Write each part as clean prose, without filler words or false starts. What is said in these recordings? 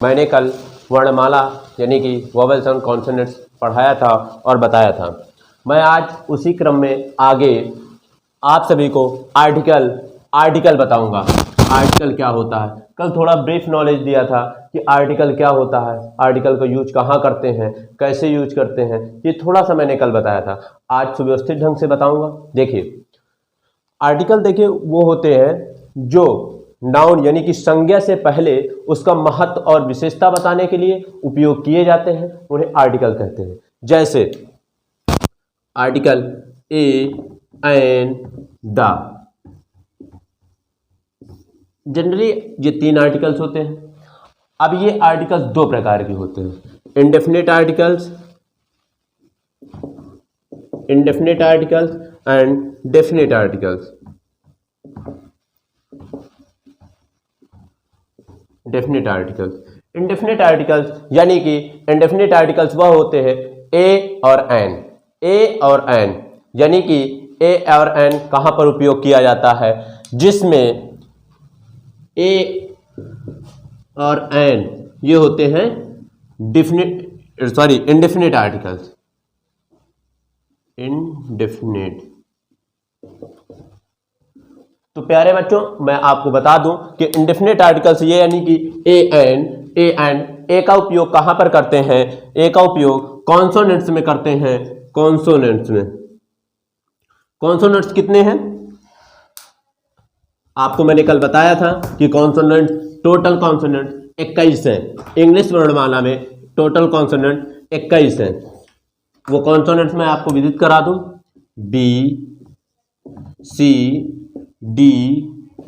मैंने कल वर्णमाला यानी कि वोवेल्स एंड कॉन्सोनेंट्स पढ़ाया था और बताया था। मैं आज उसी क्रम में आगे आप सभी को आर्टिकल बताऊंगा। आर्टिकल क्या होता है, कल थोड़ा ब्रीफ नॉलेज दिया था कि आर्टिकल क्या होता है, आर्टिकल का यूज कहाँ करते हैं, कैसे यूज करते हैं, ये थोड़ा सा मैंने कल बताया था। आज सुव्यवस्थित ढंग से बताऊंगा। देखिए आर्टिकल, देखिए वो होते हैं जो नाउन यानी कि संज्ञा से पहले उसका महत्व और विशेषता बताने के लिए उपयोग किए जाते हैं, उन्हें आर्टिकल कहते हैं। जैसे article a, an, the. Generally ये 3 आर्टिकल्स होते हैं। अब ये आर्टिकल्स 2 प्रकार के होते हैं, indefinite articles and definite articles. Definite articles यानी कि इंडेफिनिट आर्टिकल्स वह होते हैं ए और एन, यानी कि ए और एन कहां पर उपयोग किया जाता है, जिसमें ए और एन ये होते हैं इंडेफिनिट आर्टिकल्स। तो प्यारे बच्चों, मैं आपको बता दूं कि इंडेफिनिट आर्टिकल्स ये यानी कि ए का उपयोग कहां पर करते हैं, ए का उपयोग कॉन्सोनेंट्स में करते हैं। कॉन्सोनेंट्स कितने हैं, आपको मैंने कल बताया था कि कॉन्सोनेंट, टोटल कॉन्सोनेंट 21 है। इंग्लिश वर्णमाला में टोटल कॉन्सोनेंट 21 है। वो कॉन्सोनेंट्स मैं आपको विदित करा दूं, B, C, D,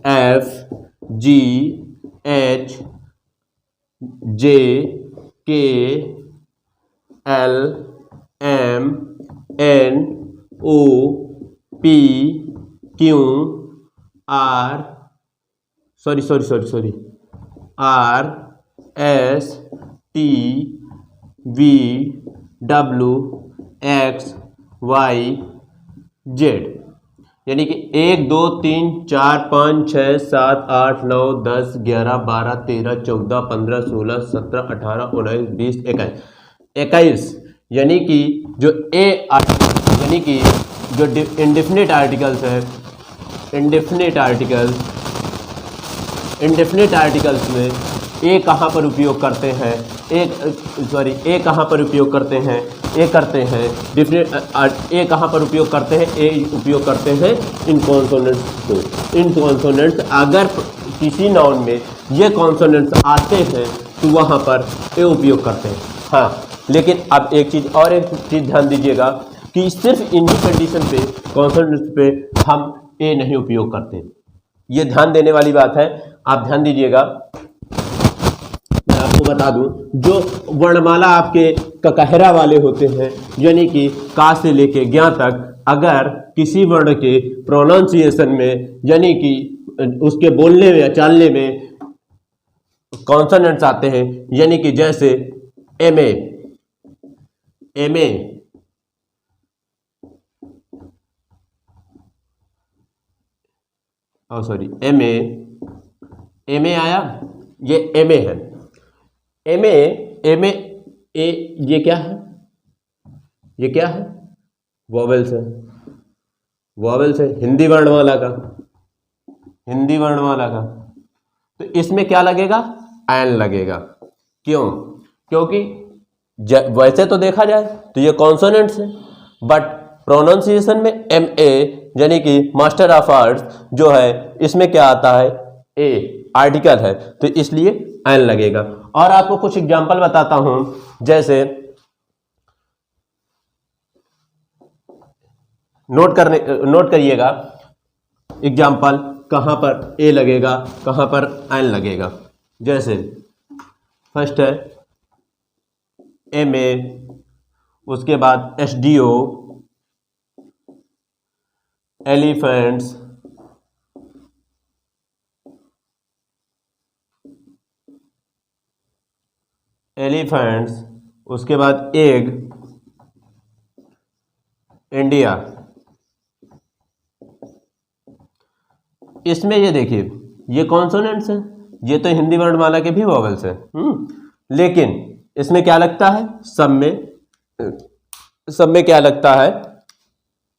F, G, H, J, K, L, M, N, O, P, Q, R, R, S, T, V, W, X, Y, Z. यानी कि 1 2 3 4 5 6 7 8 9 10 11 12 13 14 15 16 17 18 19 20 21। यानी कि जो ए आर्टिकल यानी कि जो इंडेफिनिट आर्टिकल्स है, इंडेफिनिट आर्टिकल्स में ए कहाँ पर उपयोग करते हैं, ए कहाँ पर उपयोग करते हैं, ए कहाँ पर उपयोग करते हैं, ए उपयोग करते हैं इन कॉन्सोनेंट्स को। इन कॉन्सोनेंट्स अगर किसी नाउन में ये कॉन्सोनेंट्स आते हैं तो वहाँ पर ए उपयोग करते हैं। हाँ, लेकिन अब एक चीज़ ध्यान दीजिएगा कि सिर्फ इन्हीं कंडीशन पे, कॉन्सोनेंट्स पे हम ए नहीं उपयोग करते। ये ध्यान देने वाली बात है, आप ध्यान दीजिएगा। मैं आपको बता दूं, जो वर्णमाला आपके ककहरा वाले होते हैं, यानी कि का से लेके ज्ञ तक, अगर किसी वर्ण के प्रोनाउंसिएशन में यानी कि उसके बोलने में या चालने में कॉन्सोनेंट्स आते हैं, यानी कि जैसे एम ए आया, ये एम ए है। एम ए ये क्या है, वॉवेल्स है, हिंदी वर्णमाला का। तो इसमें क्या लगेगा, एन लगेगा। क्यों? क्योंकि वैसे तो देखा जाए तो ये कॉन्सोनेंट्स है, बट प्रोनाउंसिएशन में एम ए यानी कि मास्टर ऑफ आर्ट्स जो है, इसमें क्या आता है, ए आर्टिकल है, तो इसलिए एन लगेगा। और आपको कुछ एग्जांपल बताता हूं, जैसे नोट करिएगा एग्जांपल, कहां पर ए लगेगा, कहां पर एन लगेगा। जैसे फर्स्ट है एम ए, उसके बाद एस डी ओ, एलिफेंट्स, उसके बाद एग, इंडिया। इसमें ये देखिए, ये कॉन्सोनेंट्स हैं, ये तो हिंदी वर्णमाला के भी वॉवेल्स हैं, लेकिन इसमें क्या लगता है, सब में क्या लगता है,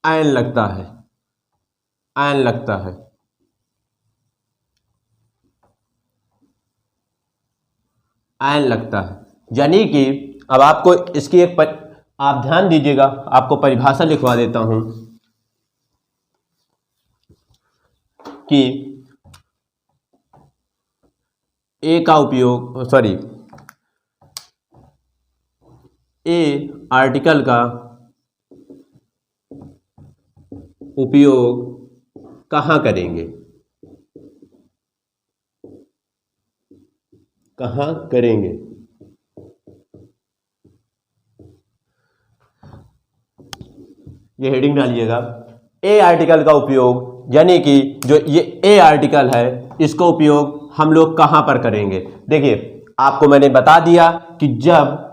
आयन लगता है, आयन लगता है। आयन लगता है, यानी कि अब आपको इसकी आप ध्यान दीजिएगा, आपको परिभाषा लिखवा देता हूं कि ए का उपयोग, सॉरी, ए आर्टिकल का उपयोग कहाँ करेंगे, कहाँ करेंगे। ये हेडिंग डालिएगा, ए आर्टिकल का उपयोग, यानी कि जो ये ए आर्टिकल है इसका उपयोग हम लोग कहाँ पर करेंगे। देखिए आपको मैंने बता दिया कि जब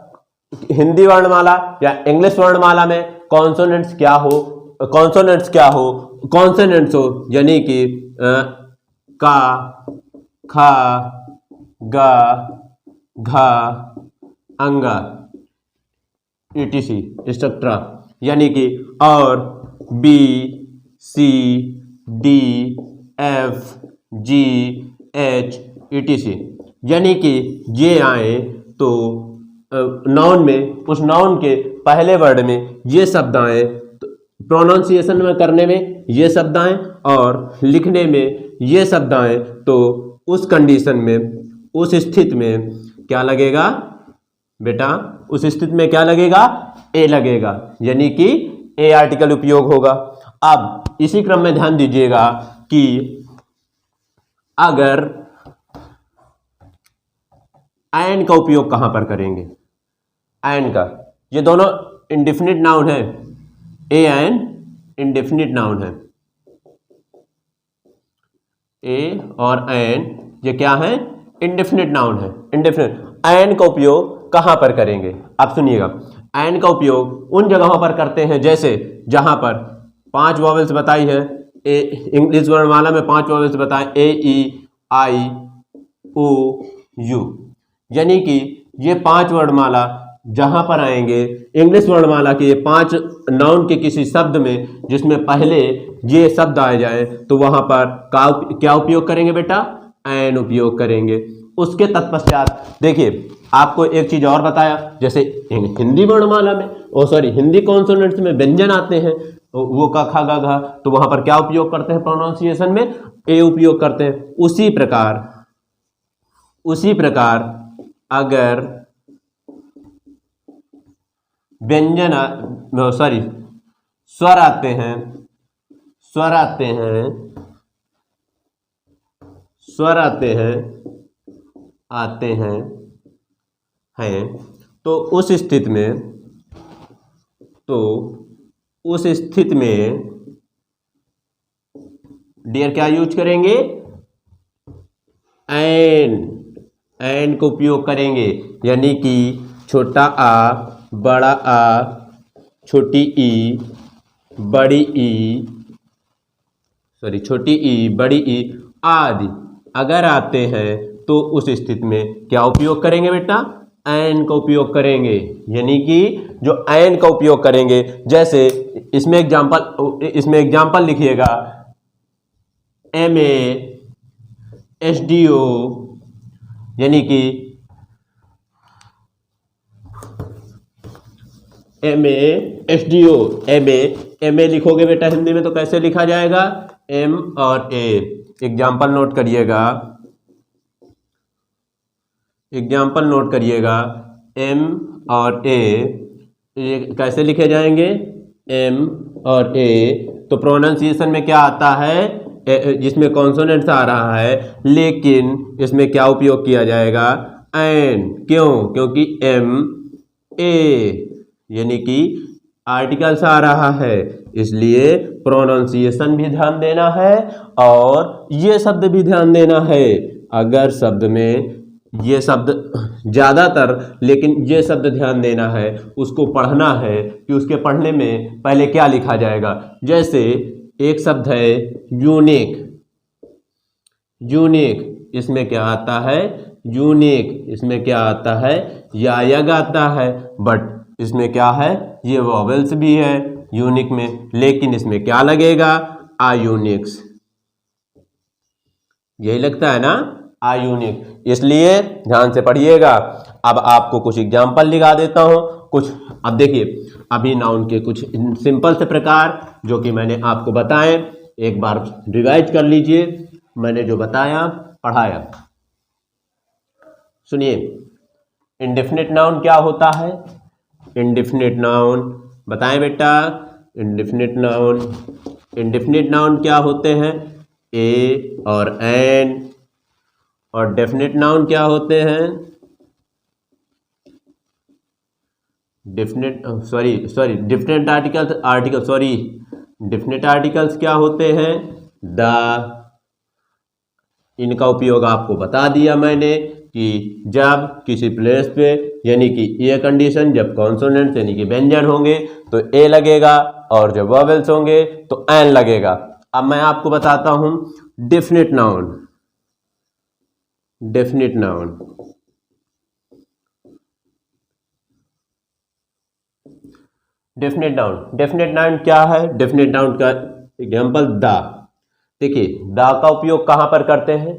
हिंदी वर्णमाला या इंग्लिश वर्णमाला में कॉन्सोनेंट्स क्या हो, कॉन्सोनेंट्स हो, यानी कि का, खा, गा, घा, अंगा, etc एक्सेट्रा, यानी कि और B, C, D, F, G, H, etc, यानी कि ये आए तो नाउन में, उस नाउन के पहले वर्ड में ये शब्द आए, तो प्रोनाउंसिएशन में करने में ये शब्द आए और लिखने में ये शब्द आए, तो उस कंडीशन में, उस स्थिति में क्या लगेगा बेटा, उस स्थिति में क्या लगेगा, ए लगेगा, यानी कि ए आर्टिकल उपयोग होगा। अब इसी क्रम में ध्यान दीजिएगा कि अगर एंड का उपयोग कहां पर करेंगे, एंड का, ये दोनों इंडेफिनिट नाउन है, ए एंड इंडेफिनिट नाउन है, ए और एंड ये क्या है, इंडेफिनिट नाउन है, इंडेफिनिट। एंड का उपयोग कहां पर करेंगे, आप सुनिएगा, एंड का उपयोग उन जगहों पर करते हैं जैसे जहां पर 5 वॉवेल्स बताई है, ए इंग्लिश वर्णमाला में 5 वॉवेल्स बताए, ए, ई, आई, ओ, यू, यानी कि ये 5 वर्णमाला जहां पर आएंगे, इंग्लिश वर्णमाला के 5 नाउन के किसी शब्द में जिसमें पहले ये शब्द आ जाए, तो वहां पर क्या उपयोग करेंगे बेटा, एन उपयोग करेंगे। उसके तत्पश्चात देखिए आपको एक चीज और बताया, जैसे हिंदी वर्णमाला में, हिंदी कॉन्सोनेंट्स में व्यंजन आते हैं, वो का, खा, गा, घा, तो वहां पर क्या उपयोग करते हैं, प्रोनाउंसिएशन में ए उपयोग करते हैं। उसी प्रकार अगर व्यंजन स्वर आते हैं, तो उस स्थिति में डियर क्या यूज करेंगे, एंड को उपयोग करेंगे, यानी कि छोटा आ, बड़ा आ, छोटी ई, बड़ी ई, छोटी ई, बड़ी ई आदि अगर आते हैं तो उस स्थिति में क्या उपयोग करेंगे बेटा, एन का उपयोग करेंगे, यानी कि जो एन का उपयोग करेंगे, जैसे इसमें एग्जांपल लिखिएगा, MA, SDO, यानी कि MA, SDO, MA लिखोगे बेटा हिंदी में तो कैसे लिखा जाएगा, M और A। एग्जाम्पल नोट करिएगा, M और A ये कैसे लिखे जाएंगे, M और A। तो प्रोनाउंसिएशन में क्या आता है, जिसमें कॉन्सोनेंट्स आ रहा है, लेकिन इसमें क्या उपयोग किया जाएगा, एन। क्यों, क्योंकि M A यानी कि आर्टिकल्स आ रहा है, इसलिए प्रोनाउंसिएशन भी ध्यान देना है और ये शब्द भी ध्यान देना है। अगर शब्द में ये शब्द ज़्यादातर, लेकिन ये शब्द ध्यान देना है, उसको पढ़ना है कि उसके पढ़ने में पहले क्या लिखा जाएगा। जैसे एक शब्द है यूनिक, इसमें क्या आता है, यूनिक। इसमें क्या आता है, यायग आता है, बट इसमें क्या है, ये वॉवेल्स भी है यूनिक में, लेकिन इसमें क्या लगेगा, आयूनिक्स। यही लगता है ना, आयूनिक। इसलिए ध्यान से पढ़िएगा। अब आपको कुछ एग्जाम्पल लिखा देता हूं कुछ। अब देखिए, अभी नाउन के कुछ सिंपल से प्रकार जो कि मैंने आपको बताए, एक बार रिवाइज कर लीजिए, मैंने जो बताया पढ़ाया। सुनिए, इंडेफिनिट नाउन क्या होता है, इंडेफिनिट नाउन बताएं बेटा। इंडेफिनिट नाउन, इंडेफिनिट नाउन क्या होते हैं, ए और एन। और डेफिनिट नाउन क्या होते हैं, डिफिनिट डिफिनेट डिफिनेट आर्टिकल्स क्या होते हैं, द। इनका उपयोग आपको बता दिया मैंने कि जब किसी प्लेस पे यानी कि ए कंडीशन, जब कॉन्सोनेंट्स यानी कि व्यंजन होंगे तो ए लगेगा, और जब वॉवेल्स होंगे तो एन लगेगा। अब मैं आपको बताता हूं definite noun. Definite noun, definite noun, definite noun क्या है, डेफिनेट नाउन का एग्जांपल द। देखिए, द का उपयोग कहां पर करते हैं,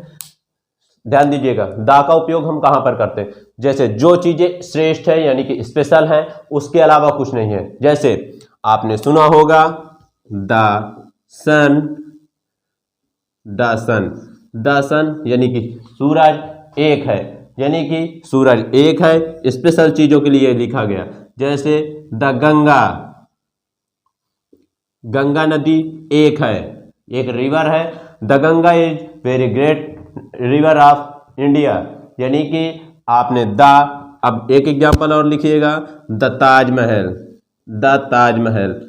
ध्यान दीजिएगा, द का उपयोग हम कहां पर करते हैं, जैसे जो चीजें श्रेष्ठ है यानी कि स्पेशल है, उसके अलावा कुछ नहीं है। जैसे आपने सुना होगा the sun, the sun, the sun यानी कि सूरज एक है, यानी कि सूरज एक है, स्पेशल चीजों के लिए लिखा गया। जैसे द गंगा, गंगा नदी एक है, एक रिवर है। The Ganga is very great river of India, यानी कि आपने द। अब एक एग्जांपल और लिखिएगा, द ताजमहल, द ताजमहल,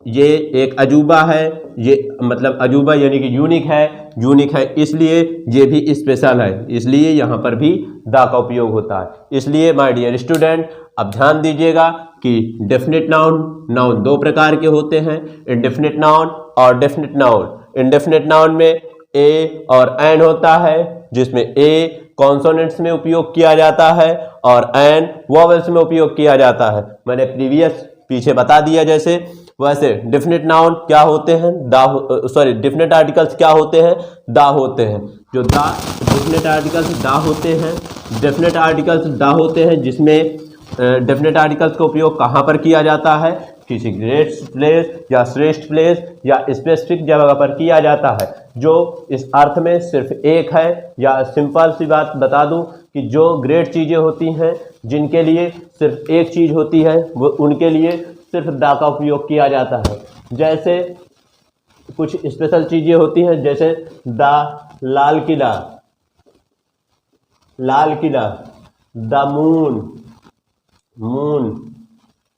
ये एक अजूबा है, ये मतलब अजूबा यानी कि यूनिक है, यूनिक है इसलिए ये भी स्पेशल है, इसलिए यहां पर भी द का उपयोग होता है। इसलिए माय डियर स्टूडेंट, अब ध्यान दीजिएगा कि डेफिनेट नाउन, नाउन दो प्रकार के होते हैं, इंडेफिनिट नाउन और डेफिनेट नाउन। इंडेफिनिट नाउन में ए और एन होता है, जिसमें ए कॉन्सोनेंट्स में उपयोग किया जाता है और एन वॉवेल्स में उपयोग किया जाता है। मैंने प्रीवियस पीछे बता दिया जैसे, वैसे डेफिनेट नाउन क्या होते हैं, डेफिनेट आर्टिकल्स क्या होते हैं, दा होते हैं। जो दा डेफिनेट आर्टिकल्स दा होते हैं, डेफिनेट आर्टिकल्स दा होते हैं, जिसमें डेफिनेट आर्टिकल्स का उपयोग कहाँ पर किया जाता है, किसी ग्रेट प्लेस या श्रेष्ठ प्लेस या स्पेसिफिक जगह पर किया जाता है, जो इस अर्थ में सिर्फ एक है। या सिंपल सी बात बता दूं कि जो ग्रेट चीज़ें होती हैं, जिनके लिए सिर्फ एक चीज़ होती है, वो उनके लिए सिर्फ दा का उपयोग किया जाता है। जैसे कुछ स्पेशल चीज़ें होती हैं, जैसे the Lal Qila, Lal Qila, the moon, moon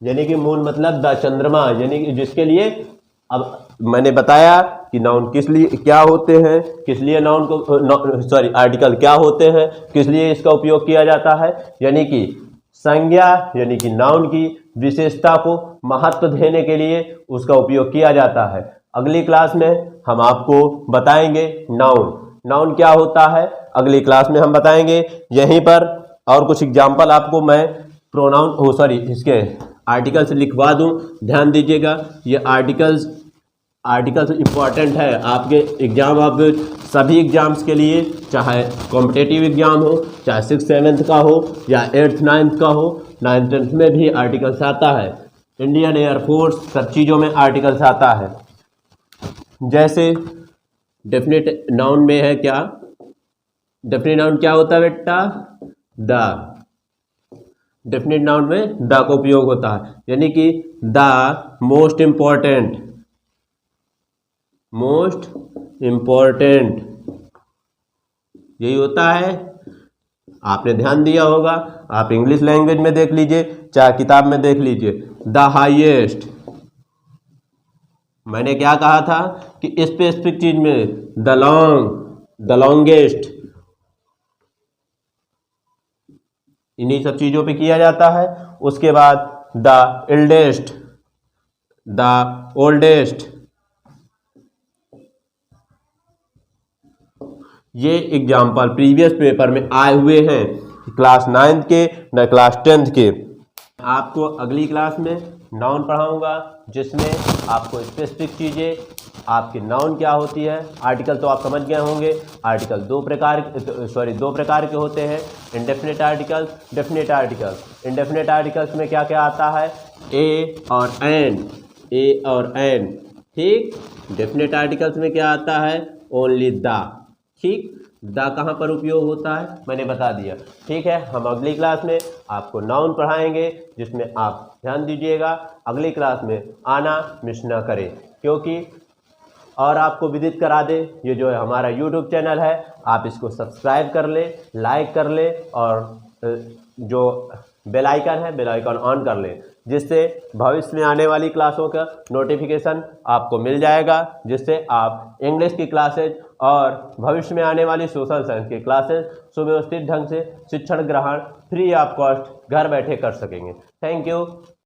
यानी कि मून मतलब द चंद्रमा, यानी कि जिसके लिए अब मैंने बताया कि नाउन किस लिए क्या होते हैं, किस लिए नाउन को आर्टिकल क्या होते हैं, किस लिए इसका उपयोग किया जाता है, यानी कि संज्ञा यानी कि नाउन की विशेषता को महत्व देने के लिए उसका उपयोग किया जाता है। अगली क्लास में हम आपको बताएंगे नाउन, नाउन क्या होता है, अगली क्लास में हम बताएंगे। यहीं पर और कुछ एग्जाम्पल आपको मैं प्रोनाउन इसके आर्टिकल्स लिखवा दूं, ध्यान दीजिएगा। ये आर्टिकल्स इंपॉर्टेंट है आपके एग्जाम, अब सभी एग्जाम्स के लिए, चाहे कॉम्पिटेटिव एग्जाम हो, चाहे 6th 7th का हो या 8th 9th का हो, 9th 10th में भी आर्टिकल्स आता है। इंडियन एयरफोर्स सब चीज़ों में आर्टिकल्स आता है। जैसे डेफिनेट नाउन में है क्या, डेफिनेट नाउन क्या होता है बेटा, द। डेफिनेट नाउन में द का उपयोग होता है, यानी कि the most important, most important, यही होता है। आपने ध्यान दिया होगा, आप इंग्लिश लैंग्वेज में देख लीजिए, चाहे किताब में देख लीजिए, द हाईएस्ट। मैंने क्या कहा था कि स्पेसिफिक चीज में द लॉन्ग, द लॉन्गेस्ट, इन्हीं सब चीजों पे किया जाता है। उसके बाद द एल्डेस्ट, द ओल्डेस्ट, ये एग्जाम्पल प्रीवियस पेपर में आए हुए हैं, क्लास 9th के न क्लास 10th के। आपको अगली क्लास में नाउन पढ़ाऊंगा, जिसमें आपको स्पेसिफिक चीज़ें, आपकी नाउन क्या होती है। आर्टिकल तो आप समझ गए होंगे। आर्टिकल दो प्रकार के होते हैं, indefinite article, definite article. Indefinite articles में क्या क्या आता है, ए और एन, ठीक। डेफिनेट आर्टिकल्स में क्या आता है, ओनली द, ठीक। द कहाँ पर उपयोग होता है मैंने बता दिया, ठीक है। हम अगली क्लास में आपको नाउन पढ़ाएंगे, जिसमें आप ध्यान दीजिएगा, अगली क्लास में आना मिस ना करें, क्योंकि और आपको विदित करा दे, ये जो है हमारा यूट्यूब चैनल है, आप इसको सब्सक्राइब कर ले, लाइक कर ले, और जो बेल आइकन है, बेल आइकन ऑन कर ले, जिससे भविष्य में आने वाली क्लासों का नोटिफिकेशन आपको मिल जाएगा, जिससे आप इंग्लिश की क्लासेज और भविष्य में आने वाली सोशल साइंस की क्लासेज सुव्यवस्थित ढंग से शिक्षण ग्रहण फ्री ऑफ कॉस्ट घर बैठे कर सकेंगे। Thank you.